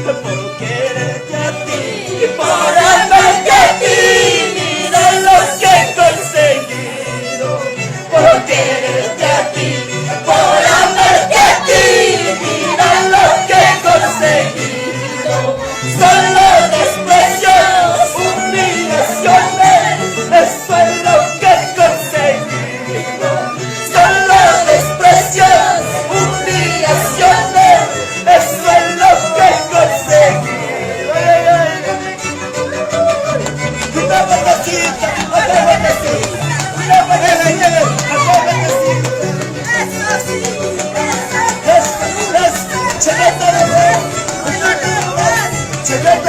Por quererte a ti, por amarte a ti, mira lo que he conseguido. Por quererte a ti, por amarte a ti, mira lo que he conseguido. Solo desprecios, humillaciones, eso es lo que he conseguido. Solo desprecios, humillaciones, eso es lo que he conseguido. Una vueltecita, otra vueltecita, una vueltecita, otra vueltecita. Eso sí, eso. Cheguete de ver, cheguete.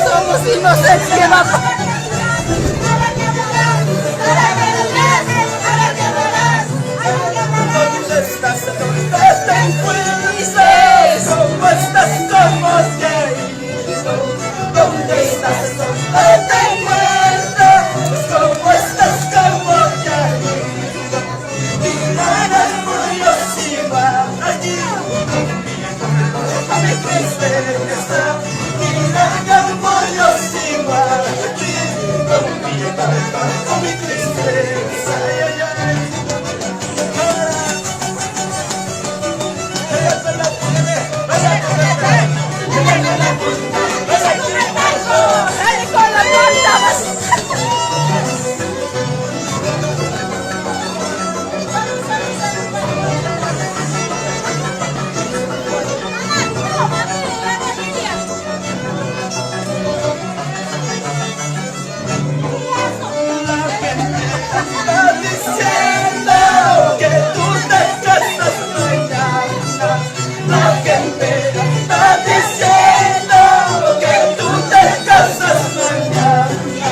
Somos inocentes, ¿qué va a pasar? ¿Dónde estás? ¿Dónde te fuiste? ¿Cómo estás? ¿Cómo te ha ido? ¿Dónde estás? ¿Dónde te encuentras? ¿Cómo estás? ¿Cómo te ha ido? Mira el mundo si va allí a mi tristeza. Mira el mundo si va allí a mi tristeza. Ay, ay, ay. ¡Dale con la puerta! Está diciendo que tú te casas mañana. La gente está diciendo que tú te casas mañana.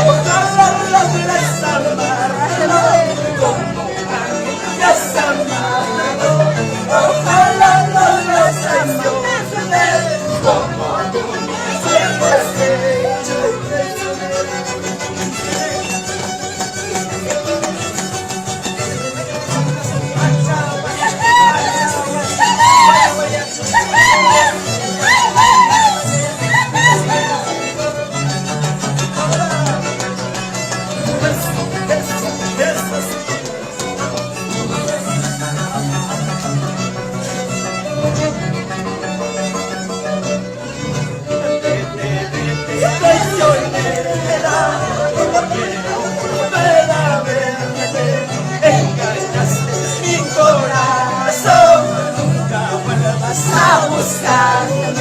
Ojalá logres amarlo como me has amado. Ojalá logres amarte como tú siempre has hecho. A buscarme,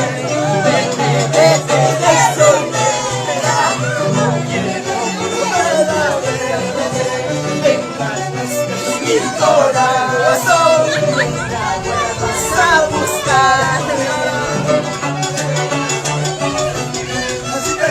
estoy negra, no quiero volver a verte, engañaste mi corazón, nunca vuelvas a buscarme. Así que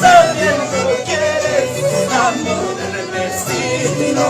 sabiendo quieres amor del vecino.